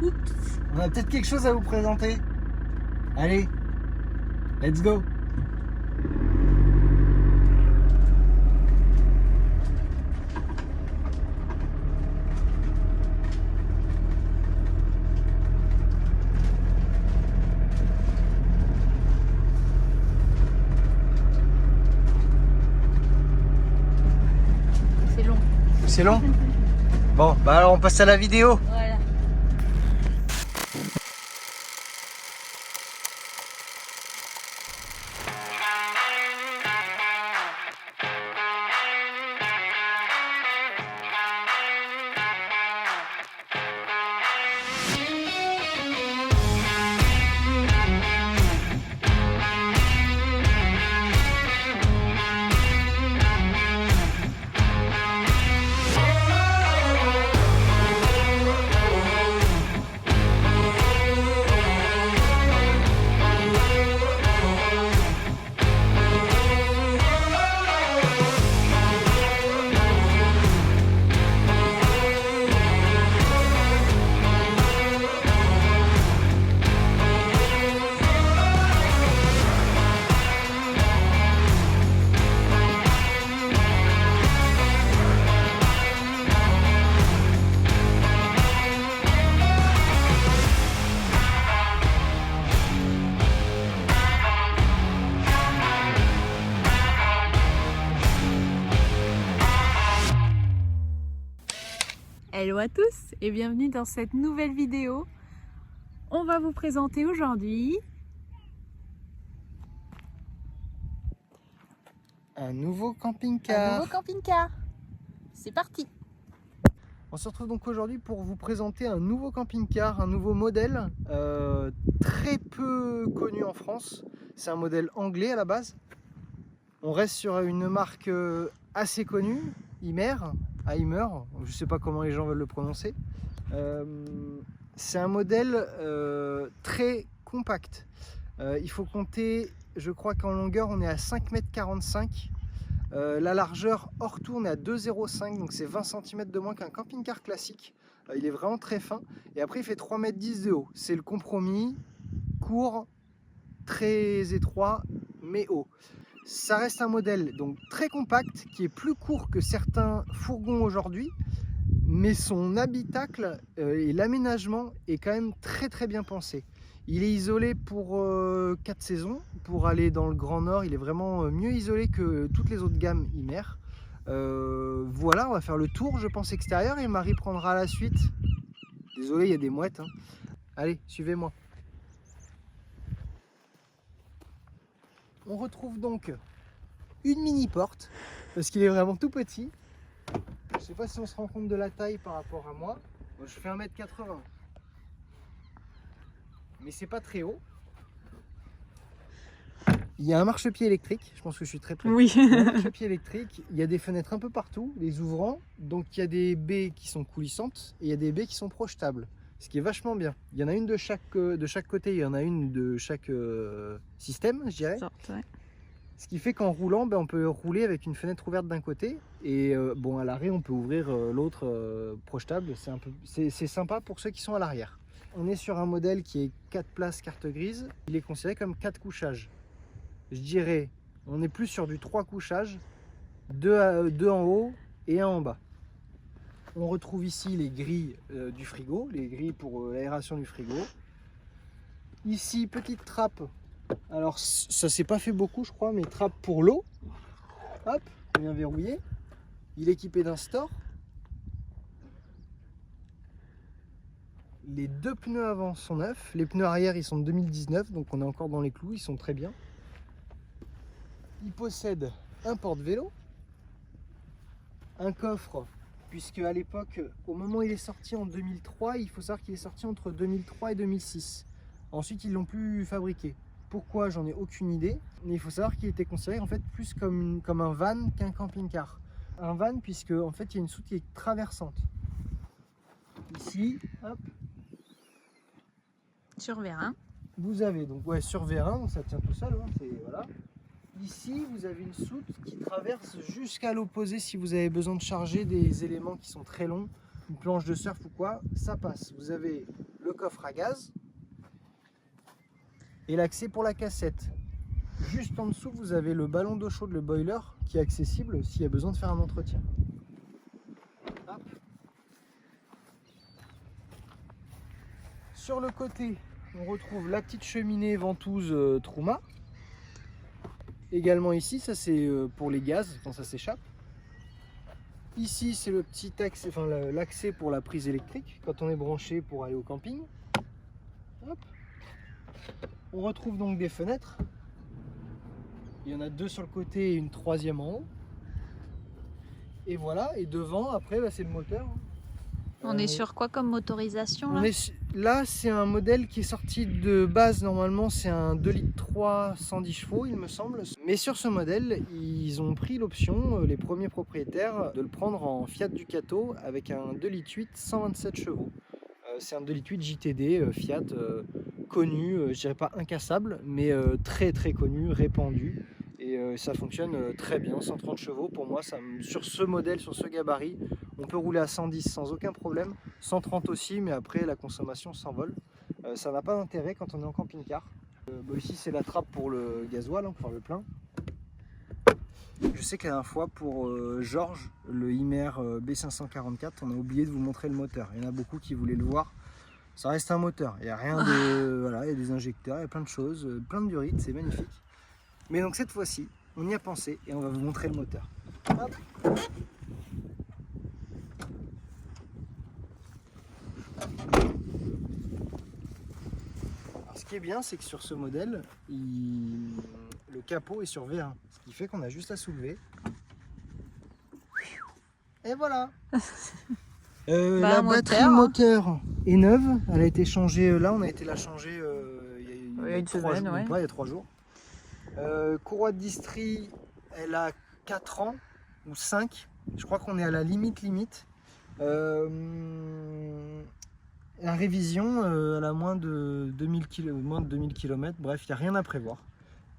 Oups. On a peut-être quelque chose à vous présenter. Allez, let's go. C'est long. C'est long? Bon, bah alors on passe à la vidéo. Voilà. Hello à tous et bienvenue dans cette nouvelle vidéo. On va vous présenter aujourd'hui Un nouveau un camping-car. nouveau camping-car. C'est parti. On se retrouve donc aujourd'hui pour vous présenter un nouveau camping-car, un nouveau modèle très peu connu en France. C'est un modèle anglais à la base. On reste sur une marque assez connue, Hymer, je ne sais pas comment les gens veulent le prononcer. C'est un modèle très compact. Il faut compter, je crois qu'en longueur on est à 5,45 m. La largeur hors tour on est à 2,05 m, donc c'est 20 cm de moins qu'un camping-car classique. Il est vraiment très fin. Et après il fait 3,10 m de haut. C'est le compromis, court, très étroit, mais haut. Ça reste un modèle donc très compact, qui est plus court que certains fourgons aujourd'hui, mais son habitacle et l'aménagement est quand même très bien pensé. Il est isolé pour 4 saisons, pour aller dans le Grand Nord, il est vraiment mieux isolé que toutes les autres gammes Hymer. Voilà, on va faire le tour, je pense, extérieur, et Marie prendra la suite. Désolé, il y a des mouettes, hein. Allez, suivez-moi. On retrouve donc une mini porte, parce qu'il est vraiment tout petit. Je sais pas si on se rend compte de la taille par rapport à moi. Moi, je fais 1,80 m. Mais c'est pas très haut. Il y a un marchepied électrique, je pense que je suis très près. Oui. Il y a un marchepied électrique, il y a des fenêtres un peu partout, les ouvrants. Donc il y a des baies qui sont coulissantes et il y a des baies qui sont projetables. Ce qui est vachement bien. Il y en a une de chaque côté, il y en a une de chaque système, je dirais. Ce qui fait qu'en roulant, on peut rouler avec une fenêtre ouverte d'un côté. Et bon, à l'arrêt, on peut ouvrir l'autre projetable. C'est sympa pour ceux qui sont à l'arrière. On est sur un modèle qui est 4 places carte grise. Il est considéré comme 4 couchages. Je dirais, on est plus sur du 3 couchages, 2 en haut et 1 en bas. On retrouve ici les grilles du frigo, les grilles pour l'aération du frigo. Ici, petite trappe. Alors, ça s'est pas fait beaucoup, je crois, mais trappe pour l'eau. Hop, bien verrouillé. Il est équipé d'un store. Les 2 pneus avant sont neufs. Les pneus arrière, ils sont de 2019, donc on est encore dans les clous, ils sont très bien. Il possède un porte-vélo, un coffre, puisque à l'époque, au moment où il est sorti en 2003, il faut savoir qu'il est sorti entre 2003 et 2006. Ensuite, ils l'ont plus fabriqué. Pourquoi, j'en ai aucune idée, mais il faut savoir qu'il était considéré en fait plus comme un van qu'un camping-car. Un van, puisque en fait il y a une soute qui est traversante. Ici, hop. Sur vérin. Vous avez donc sur vérin, donc ça tient tout seul, hein, voilà. Ici, vous avez une soute qui traverse jusqu'à l'opposé si vous avez besoin de charger des éléments qui sont très longs, une planche de surf ou quoi, ça passe. Vous avez le coffre à gaz et l'accès pour la cassette. Juste en dessous, vous avez le ballon d'eau chaude, le boiler, qui est accessible s'il y a besoin de faire un entretien. Hop. Sur le côté, on retrouve la petite cheminée ventouse Truma. Également ici, ça c'est pour les gaz quand ça s'échappe. Ici, c'est le petit accès, enfin l'accès pour la prise électrique quand on est branché pour aller au camping. Hop. On retrouve donc des fenêtres. Il y en a 2 sur le côté et une 3e en haut. Et voilà, et devant, après, bah, c'est le moteur. On est sur quoi comme motorisation là? Là, c'est un modèle qui est sorti de base, normalement, c'est un 2,3 litres 110 chevaux, il me semble. Mais sur ce modèle, ils ont pris l'option, les premiers propriétaires, de le prendre en Fiat Ducato avec un 2,8 litres 127 chevaux. C'est un 2,8 litres JTD Fiat connu, je dirais pas incassable, mais très très connu, répandu. Et ça fonctionne très bien, 130 chevaux pour moi, sur ce modèle, sur ce gabarit, on peut rouler à 110 sans aucun problème, 130 aussi, mais après la consommation s'envole. Ça n'a pas d'intérêt quand on est en camping-car. Ici c'est la trappe pour le gasoil, pour faire le plein. Je sais que la dernière fois pour Georges, le Imer B544, on a oublié de vous montrer le moteur. Il y en a beaucoup qui voulaient le voir. Ça reste un moteur, il n'y a rien de... Voilà, il y a des injecteurs, il y a plein de choses, plein de durite, c'est magnifique. Mais donc cette fois-ci, on y a pensé et on va vous montrer le moteur. Hop. Alors, ce qui est bien, c'est que sur ce modèle, le capot est sur V1, ce qui fait qu'on a juste à soulever. Et voilà. La batterie moteur est neuve, elle a été changée là, on a été la changer il y a une semaine, il y a 3 jours. Courroie de distri, elle a 4 ans ou 5, je crois qu'on est à la limite. La révision, elle a moins de 2000 km, bref, il n'y a rien à prévoir.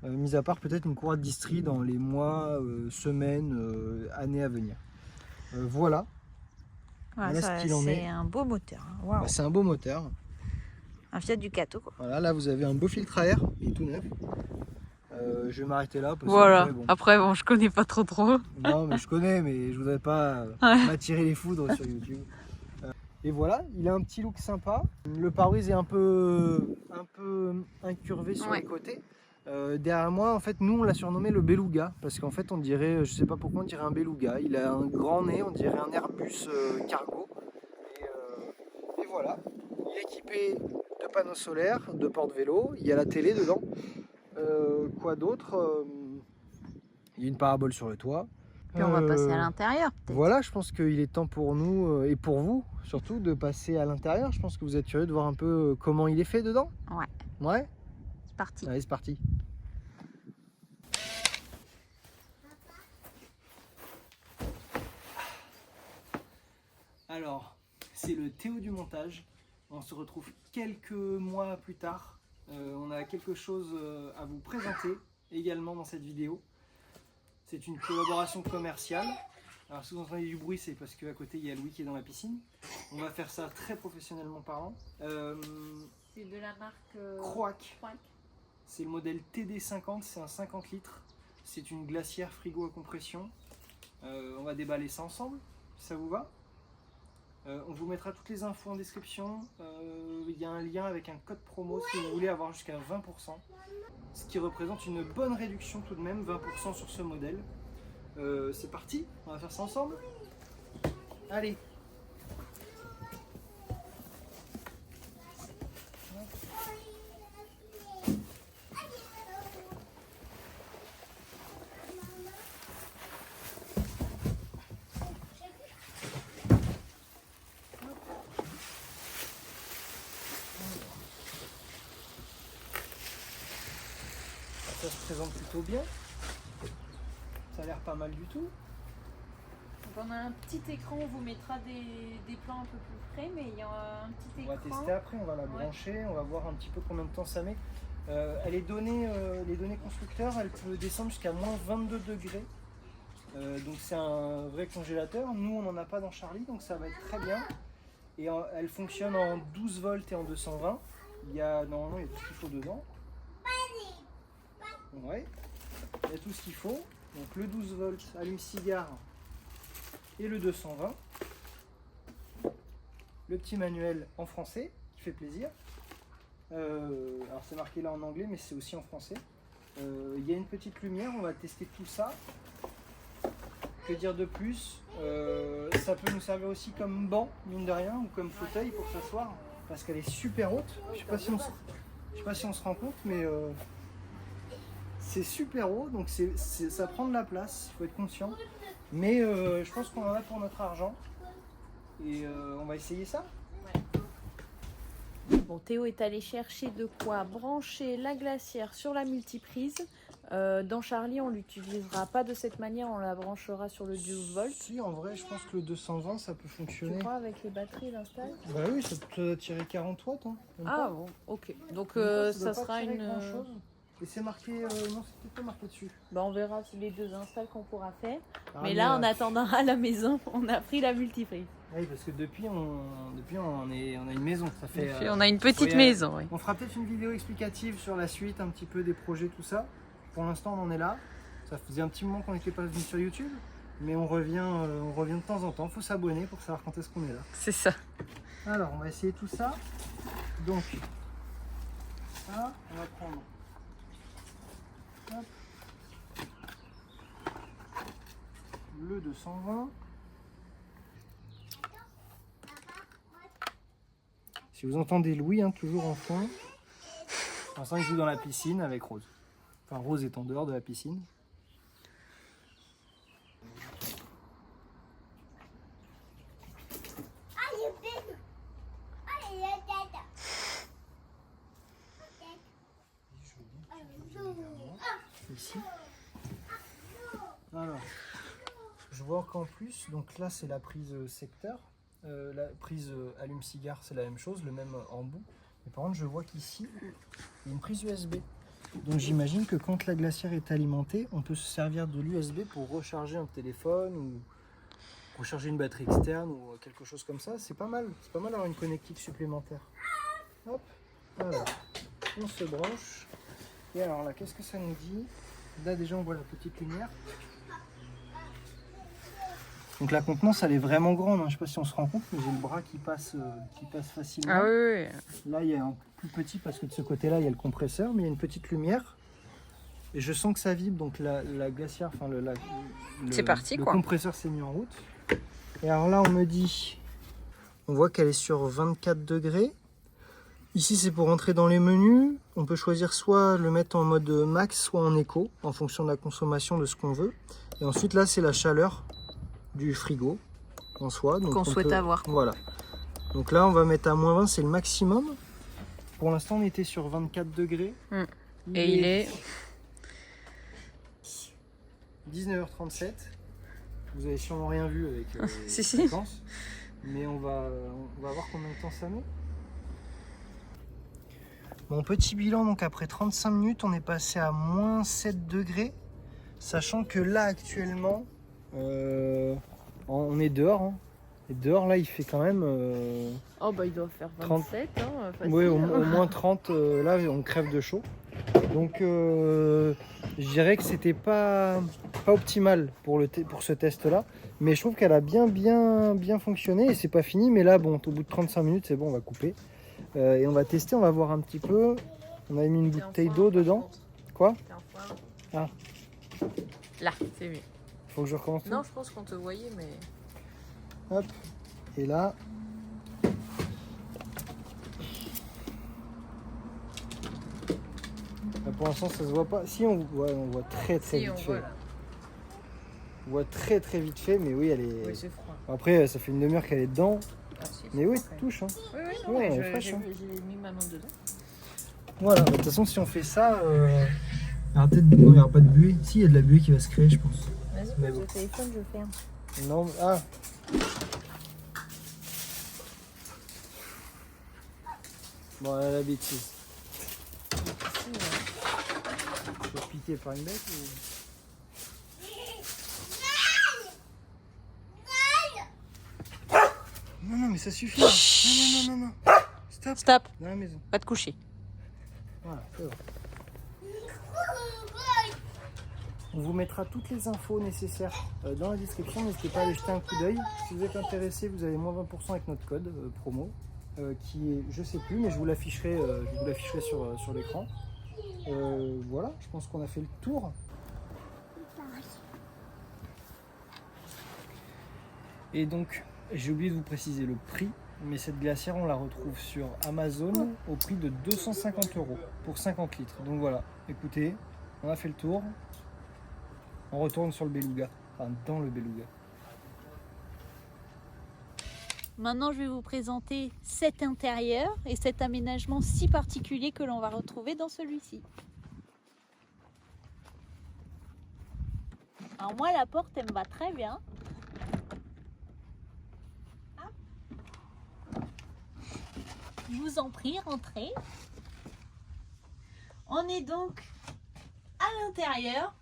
Mis à part peut-être une courroie de distri dans les mois, semaines, années à venir. Voilà. Ouais, c'est un beau moteur. Hein. Wow. Bah, c'est un beau moteur. Un Fiat Ducato. Quoi. Voilà, là vous avez un beau filtre à air, il est tout neuf. Je vais m'arrêter là. Parce voilà, que, après bon, je connais pas trop. Non, mais je connais, mais je voudrais pas m'attirer les foudres sur YouTube. Et voilà, il a un petit look sympa. Le pare-brise est un peu incurvé sur les côtés. Derrière moi, en fait, nous on l'a surnommé le Beluga parce qu'en fait, on dirait, je sais pas pourquoi, on dirait un Beluga. Il a un grand nez, on dirait un Airbus cargo. Et voilà, il est équipé de panneaux solaires, de porte-vélo. Il y a la télé dedans. Quoi d'autre? Il y a une parabole sur le toit. Puis on va passer à l'intérieur peut-être. Voilà, je pense qu'il est temps pour nous et pour vous surtout de passer à l'intérieur. Je pense que vous êtes curieux de voir un peu comment il est fait dedans. Ouais. Ouais. C'est parti. Allez, c'est parti. Alors, c'est le Théo du montage. On se retrouve quelques mois plus tard. On a quelque chose à vous présenter également dans cette vidéo. C'est une collaboration commerciale. Alors si vous entendez du bruit, c'est parce qu'à côté il y a Louis qui est dans la piscine. On va faire ça très professionnellement parlant. C'est de la marque Croac. C'est le modèle TD50, c'est un 50 litres. C'est une glacière frigo à compression. On va déballer ça ensemble, ça vous va? On vous mettra toutes les infos en description. Il y a un lien avec un code promo si vous voulez avoir jusqu'à 20%. Ce qui représente une bonne réduction tout de même, 20% sur ce modèle. C'est parti, on va faire ça ensemble. Allez. Ça se présente plutôt bien. Ça a l'air pas mal du tout. Donc on a un petit écran, on vous mettra des plans un peu plus frais, mais il y a un petit écran. On va tester après, on va la brancher, on va voir un petit peu combien de temps ça met. Elle est donnée, les données constructeurs, elle peut descendre jusqu'à moins 22 degrés. Donc c'est un vrai congélateur. Nous, on n'en a pas dans Charlie, donc ça va être très bien. Et elle fonctionne en 12 volts et en 220. Normalement, il y a tout ce qu'il faut dedans. Ouais, il y a tout ce qu'il faut. Donc le 12 volts allume-cigare et le 220. Le petit manuel en français qui fait plaisir. Alors c'est marqué là en anglais, mais c'est aussi en français. Il y a une petite lumière, on va tester tout ça. Que dire de plus? Ça peut nous servir aussi comme banc, mine de rien, ou comme fauteuil pour s'asseoir, parce qu'elle est super haute. Je sais pas si on se rend compte, mais c'est super haut, donc ça prend de la place, il faut être conscient. Mais je pense qu'on en a pour notre argent. Et on va essayer ça. Bon, Théo est allé chercher de quoi brancher la glacière sur la multiprise. Dans Charlie, on l'utilisera pas de cette manière, on la branchera sur le 12 volts. Si, en vrai, je pense que le 220, ça peut fonctionner. Tu crois avec les batteries d'install? Bah oui, ça doit tirer 40 watts. Hein, ah bon, ok. Donc ça sera une... Et c'est marqué... non, c'est peut-être pas marqué dessus. Bah, on verra les deux installs qu'on pourra faire. Ah, mais là, en attendant à la maison, on a pris la multiprise. Oui, parce que depuis on a une maison. Ça fait, on a une petite maison, oui. On fera peut-être une vidéo explicative sur la suite, un petit peu des projets, tout ça. Pour l'instant, on en est là. Ça faisait un petit moment qu'on n'était pas venu sur YouTube, mais on revient de temps en temps. Il faut s'abonner pour savoir quand est-ce qu'on est là. C'est ça. Alors, on va essayer tout ça. Donc, ça, on va prendre. Hop. Le 220. Si vous entendez Louis, hein, toujours en fond. Pour l'instant, il joue dans la piscine avec Rose. Enfin, Rose est en dehors de la piscine. Ici. Alors, je vois qu'en plus, donc là c'est la prise secteur, la prise allume-cigare c'est la même chose, le même embout. Mais par contre, je vois qu'ici, il y a une prise USB. Donc j'imagine que quand la glacière est alimentée, on peut se servir de l'USB pour recharger un téléphone ou recharger une batterie externe ou quelque chose comme ça. C'est pas mal d'avoir une connectique supplémentaire. Hop, voilà, on se branche. Et alors là, qu'est-ce que ça nous dit? Là déjà on voit la petite lumière. Donc la contenance elle est vraiment grande, hein. Je ne sais pas si on se rend compte, mais j'ai le bras qui passe facilement. Ah oui. Là il y a un plus petit parce que de ce côté-là il y a le compresseur, mais il y a une petite lumière. Et je sens que ça vibre, donc la glacière, enfin c'est parti, le quoi. compresseur s'est mis en route. Et alors là on me dit, on voit qu'elle est sur 24 degrés. Ici c'est pour entrer dans les menus, on peut choisir soit le mettre en mode max, soit en éco, en fonction de la consommation de ce qu'on veut. Et ensuite là c'est la chaleur du frigo en soi. Qu'on souhaite avoir. Voilà. Donc là on va mettre à moins 20, c'est le maximum. Pour l'instant on était sur 24 degrés. Et il est 19h37. Vous avez sûrement rien vu avec si, les si. fréquences. Mais on va voir combien de temps ça met. Mon petit bilan, donc après 35 minutes, on est passé à moins 7 degrés. Sachant que là, actuellement, on est dehors. Hein. Et dehors, là, il fait quand même... oh, bah il doit faire 27, 30... hein, facile. Oui, au moins 30. Là, on crève de chaud. Donc, je dirais que c'était pas optimal pour ce test-là. Mais je trouve qu'elle a bien fonctionné. Et c'est pas fini. Mais là, bon, au bout de 35 minutes, c'est bon, on va couper. Et on va tester, on va voir un petit peu. On a mis une bouteille d'eau dedans. Quoi? Ah. Là, c'est mieux. Faut que je recommence. Non, je pense qu'on te voyait, mais... Hop. Et là... Là pour l'instant, ça se voit pas. Si, on voit très vite fait. On voit très vite fait, mais oui, elle est... Oui, c'est froid. Après, ça fait une demi-heure qu'elle est dedans. Ah, si, mais oui, okay. Touche. Hein. Oui, non, ouais, elle est fraîche. J'ai mis ma main dedans. Voilà, de toute façon, si on fait ça, il n'y aura pas de buée. Si, il y a de la buée qui va se créer, je pense. Vas-y, pose le téléphone, je ferme. Non, ah. Bon, elle a la bêtise. Je vais piquer par une bête ou... Non, non, mais ça suffit. Non, non, non, non, non. Stop. Stop, Dans la maison. va te coucher. Voilà, c'est bon. On vous mettra toutes les infos nécessaires dans la description. N'hésitez pas à aller jeter un coup d'œil. Si vous êtes intéressé, vous avez moins 20% avec notre code promo, qui est, je sais plus, mais je vous l'afficherai sur l'écran. Voilà, je pense qu'on a fait le tour. Et donc, j'ai oublié de vous préciser le prix, mais cette glacière, on la retrouve sur Amazon au prix de 250 € pour 50 litres. Donc voilà, écoutez, on a fait le tour. On retourne sur le Beluga, enfin dans le Beluga. Maintenant, je vais vous présenter cet intérieur et cet aménagement si particulier que l'on va retrouver dans celui-ci. Alors moi, la porte, elle me va très bien. Je vous en prie, rentrez. On est donc à l'intérieur.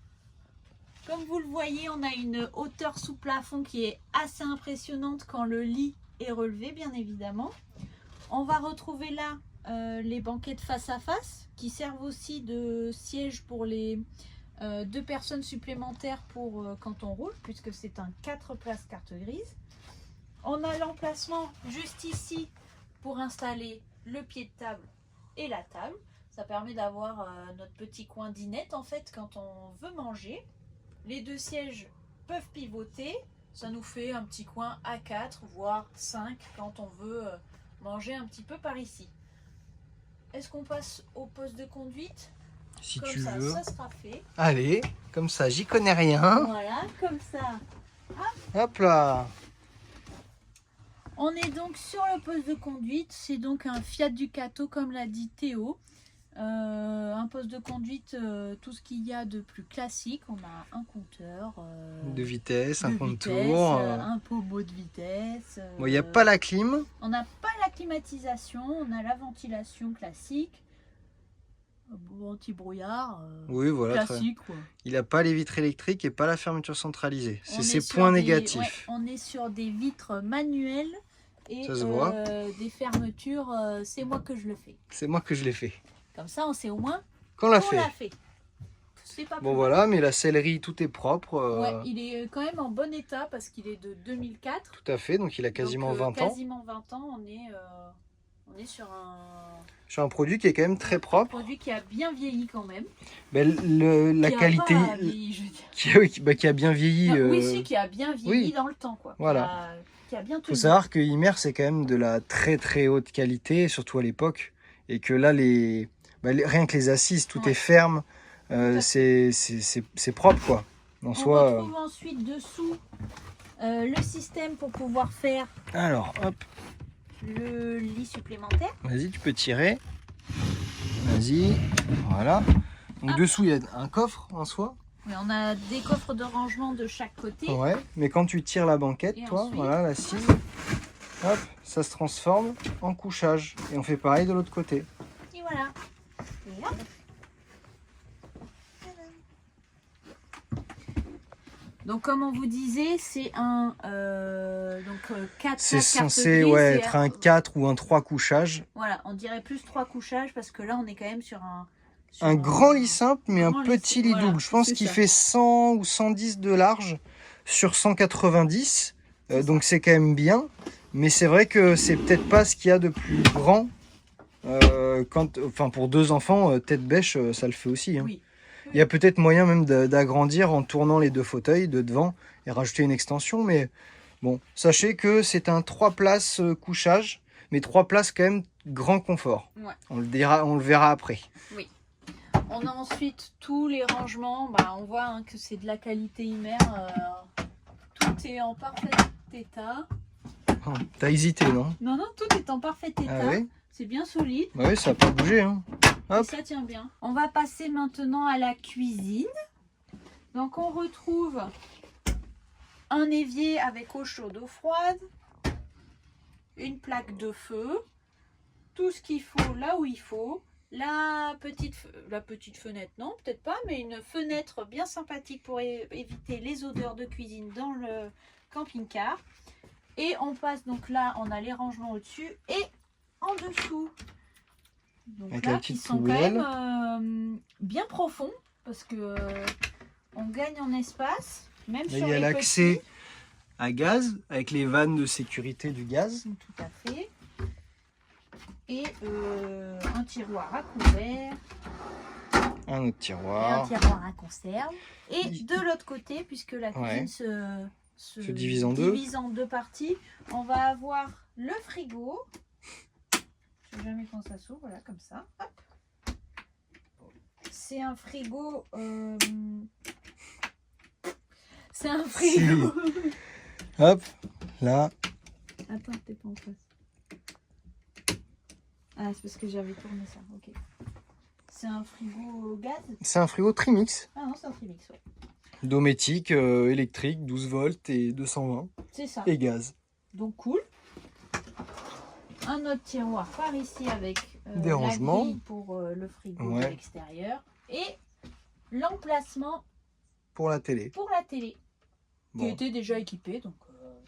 Comme vous le voyez, on a une hauteur sous plafond qui est assez impressionnante quand le lit est relevé, bien évidemment. On va retrouver là les banquettes face à face qui servent aussi de siège pour les 2 personnes supplémentaires pour quand on roule, puisque c'est un 4 places carte grise. On a l'emplacement juste ici pour installer le pied de table et la table. Ça permet d'avoir notre petit coin dinette en fait quand on veut manger. Les 2 sièges peuvent pivoter, ça nous fait un petit coin à 4 voire 5 quand on veut manger un petit peu par ici. Est-ce qu'on passe au poste de conduite? Si comme tu ça, veux. ça sera fait. Allez, comme ça, j'y connais rien. Voilà, comme ça. Hop là. On est donc sur le poste de conduite. C'est donc un Fiat Ducato comme l'a dit Théo. Un poste de conduite, tout ce qu'il y a de plus classique. On a un compteur De vitesse, un de contour. vitesse, un pommeau de vitesse. Bon, il n'y a pas la clim. On n'a pas la climatisation, on a la ventilation classique. Anti-brouillard. Oui, voilà. Classique quoi. Il n'a pas les vitres électriques et pas la fermeture centralisée. C'est On ses est sur points des- négatifs. ouais, on est sur des vitres manuelles et Ça se voit. des fermetures, c'est moi que je le fais. C'est moi que je l'ai fait. Comme ça, on sait au moins Qu'on l'a qu'on fait. l'a fait. C'est pas Bon plus voilà, mais la sellerie, tout est propre. mal. Ouais, il est quand même en bon état parce qu'il est de 2004. Tout à fait, donc il a quasiment Donc, 20 ans. Quasiment 20 ans, on est sur un Sur un produit qui est quand même très propre. produit qui a bien vieilli quand même. Ben, la Qui a qualité pas vieilli, je veux dire. qui a bien vieilli. Non, oui, si, qui a bien vieilli oui. dans le temps, quoi. Voilà. Qui a bien Il faut tenu. savoir que Imer c'est quand même de la très très haute qualité, surtout à l'époque, et que là rien que les assises, tout Ouais. est ferme, à c'est propre quoi. En On soi. retrouve ensuite dessous le système pour pouvoir faire Alors hop, le lit supplémentaire. vas-y, tu peux tirer. Vas-y, voilà. Donc Hop. dessous il y a un coffre en soi. Oui, on a des coffres de rangement de chaque côté. Ouais, mais quand tu tires la banquette, Et toi, ensuite- voilà l'assise, hop, ça se transforme en couchage. Et on fait pareil de l'autre côté. Et voilà. Et hop. Donc comme on vous disait, c'est un 4 C'est censé être un 4 ou un 3 couchage. Voilà, on dirait plus 3 couchages parce que là on est quand même sur Un grand lit simple, mais un grand lit petit simple, lit voilà, double. Je pense c'est qu'il ça. fait 100 ou 110 de large sur 190. C'est Donc c'est quand même bien. Mais c'est vrai que c'est peut-être pas ce qu'il y a de plus grand. Pour 2 enfants, tête bêche, ça le fait aussi. Hein. Oui. Il y a peut-être moyen même d'agrandir en tournant les 2 fauteuils de devant et rajouter une extension. Mais bon, sachez que c'est un 3 places couchage, mais 3 places quand même grand confort. Ouais. On le verra après. On a ensuite tous les rangements. Bah, on voit hein, que c'est de la qualité Imer. Tout est en parfait état. Oh, t'as hésité, non? Non, non, tout est en parfait état. Ah oui? C'est bien solide. Bah oui, ça n'a pas bougé. Hein. Et Hop. ça tient bien. On va passer maintenant à la cuisine. Donc on retrouve un évier avec eau chaude, eau froide, une plaque de feu, tout ce qu'il faut là où il faut. La petite fenêtre, non, peut-être pas, mais une fenêtre bien sympathique pour éviter les odeurs de cuisine dans le camping-car. Et on passe, donc là, on a les rangements au-dessus et en dessous. Donc avec là, la qui petite sont poubelle. quand même bien profonds, parce que on gagne en espace, même Là, sur il y a les l'accès petits. à gaz, avec les vannes de sécurité du gaz. Tout à fait. Et un tiroir à couvert. Un autre Et un tiroir. tiroir à conserve. Et de l'autre côté, puisque la cuisine se divise en deux parties, on va avoir le frigo. Je sais jamais quand ça s'ouvre, voilà, comme ça. Hop. C'est un frigo. C'est un frigo. Hop, là. Attends, t'es pas en face. Ah, c'est parce que j'avais tourné ça, ok. C'est un frigo gaz? C'est un frigo Trimix. Ah non, c'est un Trimix, ouais. Dométique, électrique, 12 volts et 220. C'est ça. Et gaz. Donc cool. Un autre tiroir par ici avec des rangements la grille pour le frigo de ouais. l'extérieur. Et l'emplacement pour la télé. Pour la télé. Bon. Qui était déjà équipé, donc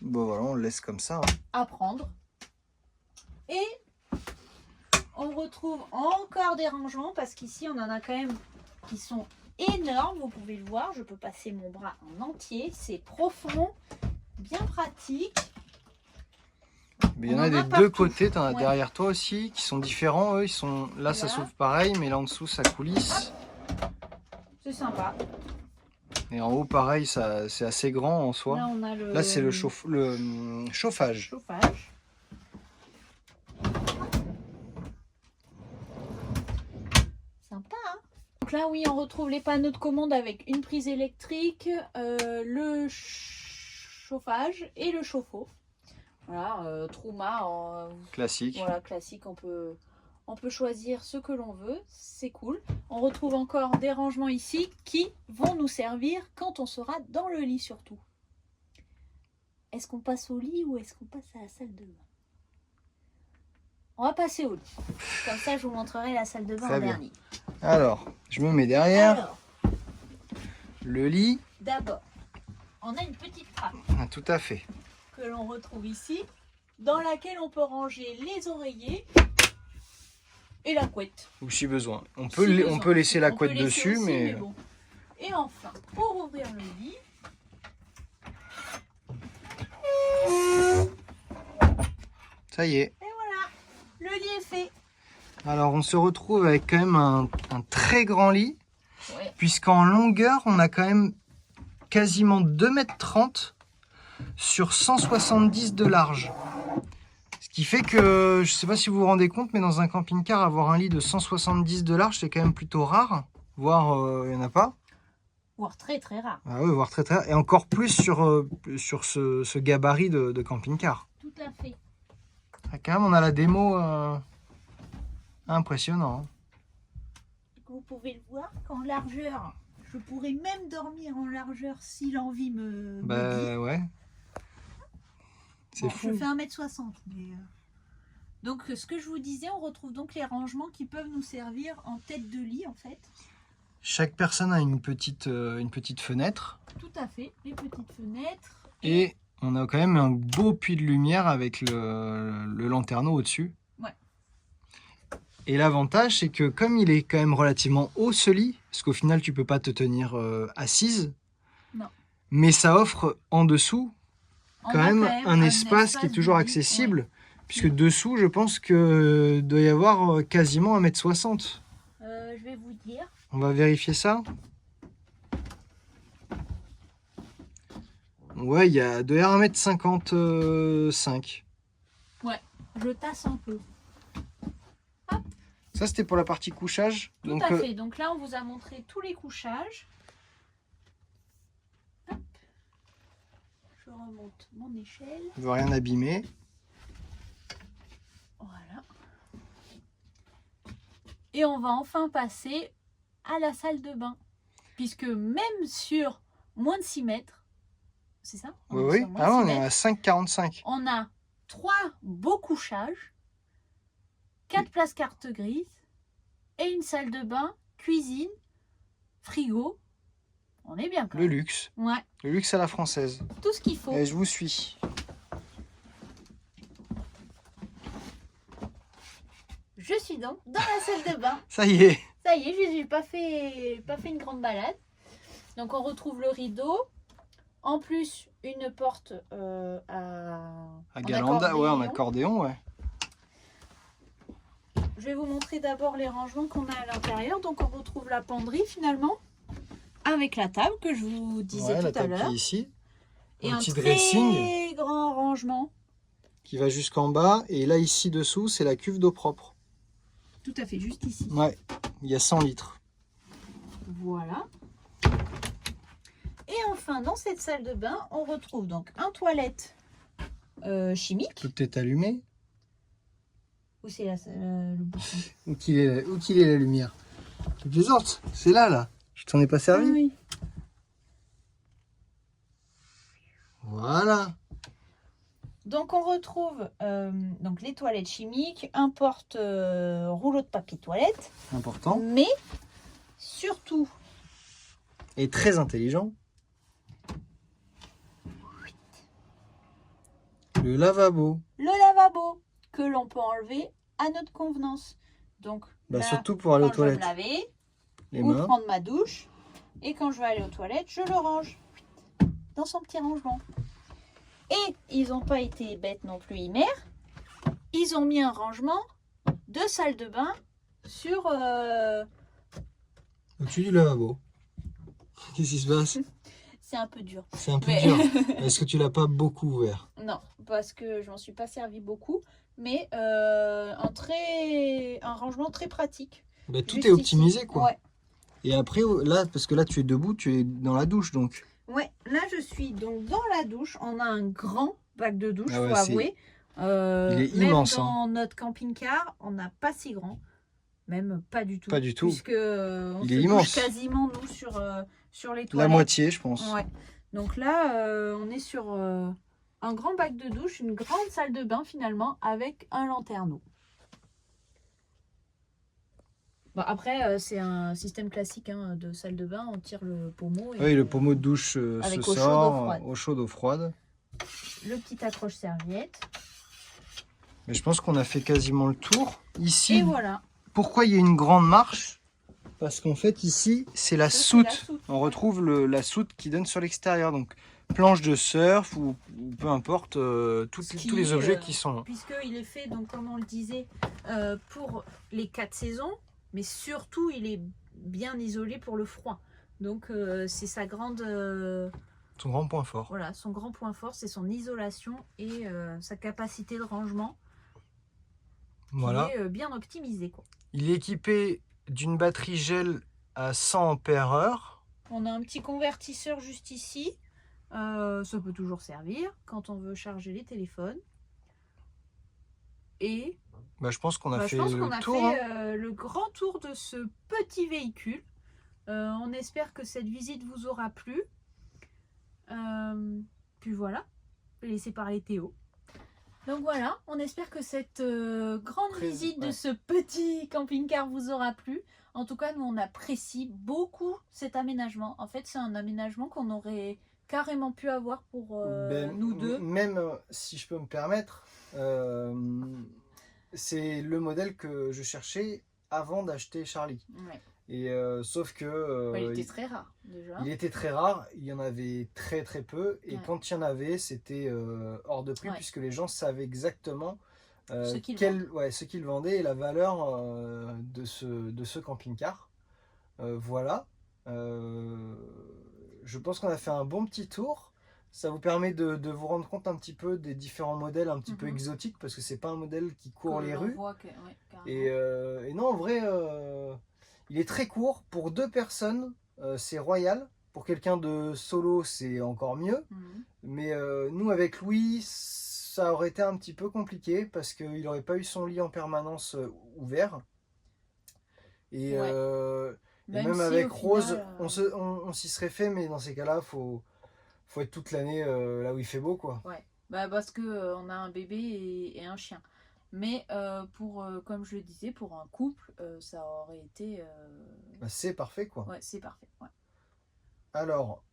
bon voilà, on le laisse comme ça. Hein. À prendre. Et on retrouve encore des rangements parce qu'ici on en a quand même qui sont énormes, vous pouvez le voir, je peux passer mon bras en entier, c'est profond, bien pratique. Mais il y en a des deux côtés, tu en as derrière toi aussi, qui sont différents, eux, ils sont là, voilà. Ça s'ouvre pareil, mais là en dessous ça coulisse. C'est sympa. Et en haut pareil, c'est assez grand en soi. Là, on a là c'est le chauffage. Sympa, hein. Donc là, oui, on retrouve les panneaux de commande avec une prise électrique, le chauffage et le chauffe-eau. Voilà, Truma classique. Voilà, classique, on peut choisir ce que l'on veut, c'est cool. On retrouve encore des rangements ici qui vont nous servir quand on sera dans le lit surtout. Est-ce qu'on passe au lit ou est-ce qu'on passe à la salle de bain? On va passer au lit. Comme ça, je vous montrerai la salle de bain en dernier. Alors, je me mets derrière. Alors, le lit. D'abord, on a une petite trappe. Ah, tout à fait. Que l'on retrouve ici, dans laquelle on peut ranger les oreillers et la couette. Ou si besoin. On peut laisser la couette dessus, aussi, mais bon. Et enfin, pour ouvrir le lit, ça y est. Et voilà, le lit est fait. Alors on se retrouve avec quand même un très grand lit, ouais. Puisqu'en longueur, on a quand même quasiment 2,30 m sur 170 de large. Ce qui fait que, je ne sais pas si vous vous rendez compte, mais dans un camping-car, avoir un lit de 170 de large, c'est quand même plutôt rare. Voire, il n'y en a pas. Voire très très rare. Ah oui, voire très très rare. Et encore plus sur ce gabarit de camping-car. Tout à fait. Ah, quand même, on a la démo impressionnant. Vous pouvez le voir qu'en largeur, je pourrais même dormir en largeur si l'envie me Bah ouais. C'est fou. Je fais 1,60 m. Mais donc ce que je vous disais, on retrouve donc les rangements qui peuvent nous servir en tête de lit en fait. Chaque personne a une petite fenêtre. Tout à fait, les petites fenêtres. Et on a quand même un beau puits de lumière avec le lanterneau au-dessus. Ouais. Et l'avantage, c'est que comme il est quand même relativement haut ce lit, parce qu'au final tu peux pas te tenir assise, non. Mais ça offre en dessous quand même un espace qui est toujours accessible, ouais. Puisque dessous, je pense que doit y avoir quasiment 1,60 m. Je vais vous dire. On va vérifier ça. Ouais, il y a de 1,55 m. Ouais, je tasse un peu. Hop. Ça, c'était pour la partie couchage. Tout à fait. Donc là, on vous a montré tous les couchages. Hop. Je remonte mon échelle. On ne veut rien abîmer. Voilà. Et on va enfin passer à la salle de bain. Puisque même sur moins de 6 mètres, c'est ça? Oui. Ah, on est à 5,45. On a 3 beaux couchages, 4 places carte grise et une salle de bain, cuisine, frigo. On est bien quand même. Le luxe. Ouais. Le luxe à la française. Tout ce qu'il faut. Et je vous suis. suis donc dans la salle de bain. Ça y est. Ça y est, j'ai pas fait une grande balade. Donc on retrouve le rideau. En plus, une porte À Galanda, ouais, en accordéon, ouais. Je vais vous montrer d'abord les rangements qu'on a à l'intérieur. Donc on retrouve la penderie finalement, avec la table que je vous disais tout à l'heure. Ici. Et un un petit très dressing grand rangement. Qui va jusqu'en bas. Et là, ici dessous, c'est la cuve d'eau propre. Tout à fait, juste ici. Ouais, il y a 100 litres. Voilà. Et enfin, dans cette salle de bain, on retrouve donc un toilette chimique. Tout est allumé. Où c'est le bouton? Où qu'il est la lumière? Tu plaisantes? C'est là. Je t'en ai pas servi? Ah, oui. Voilà. Donc on retrouve donc les toilettes chimiques, un porte-rouleau de papier toilette. Important. Mais surtout, et très intelligent, le lavabo. Le lavabo que l'on peut enlever à notre convenance. Donc là, surtout pour aller aux quand je veux me toilettes. laver Les ou mains. prendre ma douche, et quand je vais aller aux toilettes, je le range dans son petit rangement. Et ils n'ont pas été bêtes non plus, Imer. Ils ont mis un rangement de salle de bain sur... Au-dessus du lavabo. Qu'est-ce qui se passe? C'est un peu dur. C'est un peu dur. Est-ce que tu l'as pas beaucoup ouvert? Non, parce que je m'en suis pas servi beaucoup. Mais un rangement très pratique. Tout Juste est optimisé, ici. quoi. Ouais. Et après, là, parce que là, tu es debout, tu es dans la douche, donc. Ouais, là je suis donc dans la douche. On a un grand bac de douche, Ah ouais, faut avouer. il est même immense. dans notre camping-car, on n'a pas si grand. Même pas du tout. Pas du tout. Puisque on il se est douche immense. quasiment, nous, sur les toilettes. La moitié, je pense. Ouais. Donc là, on est sur un grand bac de douche, une grande salle de bain finalement, avec un lanterneau. Bon, après, c'est un système classique de salle de bain. On tire le pommeau. Et, oui, le pommeau de douche avec se eau chaude, sort, eau chaude, eau froide. Le petit accroche-serviette. Mais je pense qu'on a fait quasiment le tour. Ici, Et voilà. Pourquoi il y a une grande marche? Parce qu'en fait, ici, c'est la soute. On retrouve la soute qui donne sur l'extérieur. Donc, planche de surf ou peu importe, tous les objets qui sont... Puisqu'il est fait, donc, comme on le disait, pour les 4 saisons. Mais surtout, il est bien isolé pour le froid. Donc, c'est sa grande... son grand point fort. Voilà, son grand point fort, c'est son isolation et sa capacité de rangement. Voilà. Qui est bien optimisée, quoi. Il est équipé d'une batterie gel à 100 ampères-heure. On a un petit convertisseur juste ici. Ça peut toujours servir quand on veut charger les téléphones. Et je pense qu'on a fait le tour. Le grand tour de ce petit véhicule. On espère que cette visite vous aura plu. Puis voilà, je vais laisser parler Théo. Donc voilà, on espère que cette grande visite de ce petit camping-car vous aura plu. En tout cas, nous, on apprécie beaucoup cet aménagement. En fait, c'est un aménagement qu'on aurait carrément pu avoir pour nous deux. Même si je peux me permettre, c'est le modèle que je cherchais avant d'acheter Charlie. Ouais. Et sauf que il était très rare déjà. Il était très rare, il y en avait très très peu. Et quand il y en avait, c'était hors de prix, puisque les gens savaient exactement ce qu'ils vendaient et la valeur de ce camping-car. Voilà. Je pense qu'on a fait un bon petit tour. Ça vous permet de vous rendre compte un petit peu des différents modèles un petit peu exotiques, parce que c'est pas un modèle qui court les rues. Et non, en vrai, il est très court. Pour 2 personnes, c'est royal. Pour quelqu'un de solo, c'est encore mieux. Mais nous, avec Louis, ça aurait été un petit peu compliqué, parce qu'il n'aurait pas eu son lit en permanence ouvert. Et, et même avec Rose, on s'y serait fait, mais dans ces cas-là, faut être toute l'année là où il fait beau, quoi. Ouais, parce que on a un bébé et un chien. Mais comme je le disais, pour un couple, ça aurait été... c'est parfait, quoi. Ouais, c'est parfait. Ouais. Alors,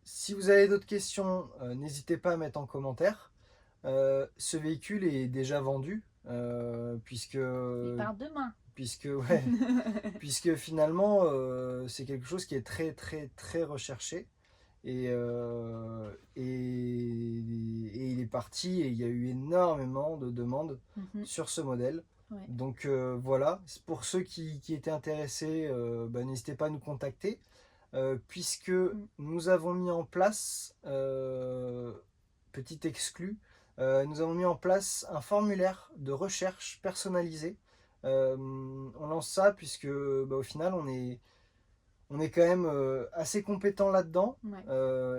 si vous avez d'autres questions, n'hésitez pas à mettre en commentaire. Ce véhicule est déjà vendu. puisque, Il part demain. ouais, puisque finalement, c'est quelque chose qui est très, très, très recherché. Et il est parti et il y a eu énormément de demandes sur ce modèle. Ouais. Donc voilà, pour ceux qui étaient intéressés, n'hésitez pas à nous contacter, puisque nous avons mis en place, petit exclu, nous avons mis en place un formulaire de recherche personnalisé. On lance ça puisque au final on est quand même assez compétent là-dedans. Ouais.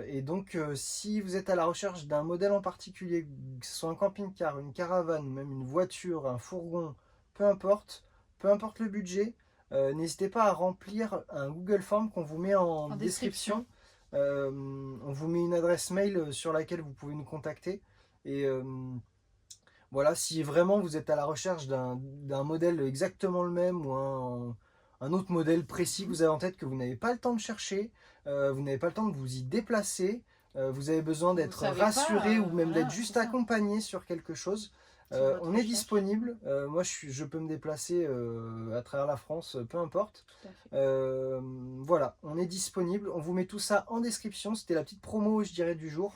Et donc, si vous êtes à la recherche d'un modèle en particulier, que ce soit un camping-car, une caravane, même une voiture, un fourgon, peu importe le budget, n'hésitez pas à remplir un Google Form qu'on vous met en description. On vous met une adresse mail sur laquelle vous pouvez nous contacter. Et voilà, si vraiment vous êtes à la recherche d'un modèle exactement le même ou un autre modèle précis que vous avez en tête que vous n'avez pas le temps de chercher, vous n'avez pas le temps de vous y déplacer, vous avez besoin d'être rassuré ou même d'être juste accompagné sur quelque chose, on est disponible. Moi je peux me déplacer à travers la France, peu importe. Voilà, on est disponible, on vous met tout ça en description. C'était la petite promo, je dirais, du jour.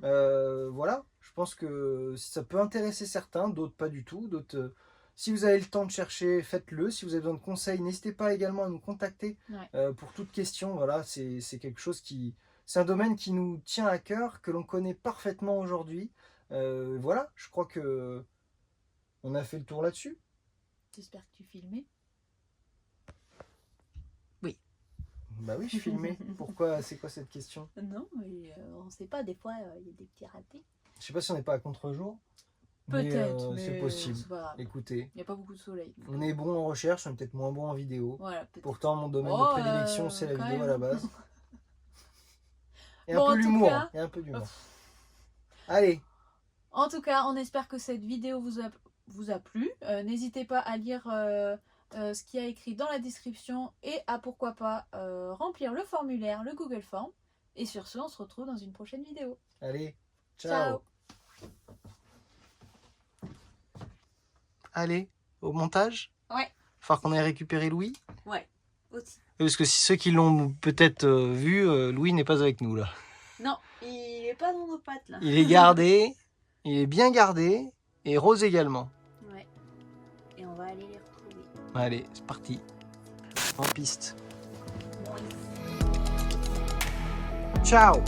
Voilà, je pense que ça peut intéresser certains, d'autres pas du tout, d'autres... Si vous avez le temps de chercher, faites-le. Si vous avez besoin de conseils, n'hésitez pas également à nous contacter pour toute question. Voilà, c'est quelque chose qui... C'est un domaine qui nous tient à cœur, que l'on connaît parfaitement aujourd'hui. Voilà, je crois que on a fait le tour là-dessus. J'espère que tu filmais. Oui. Bah oui, je filmais. Pourquoi? C'est quoi cette question? Non, mais on sait pas, des fois il y a des petits ratés. Je sais pas si on n'est pas à contre-jour. Peut-être, mais c'est possible. Pas... Écoutez, il n'y a pas beaucoup de soleil. On est bon en recherche, on est peut-être moins bon en vidéo. Voilà, pourtant, mon domaine de prédilection, c'est la vidéo à la base. Et bon, un peu l'humour. Et un peu d'humour. Allez. En tout cas, on espère que cette vidéo vous a plu. N'hésitez pas à lire ce qu'il y a écrit dans la description et à pourquoi pas remplir le formulaire, le Google Form. Et sur ce, on se retrouve dans une prochaine vidéo. Allez, ciao. Allez, au montage. Ouais. Faut qu'on ait récupéré Louis. Ouais, aussi. Parce que ceux qui l'ont peut-être vu, Louis n'est pas avec nous là. Non, il est pas dans nos pattes là. Il est gardé, il est bien gardé, et Rose également. Ouais. Et on va aller les retrouver. Allez, c'est parti. En piste. Bon, ciao.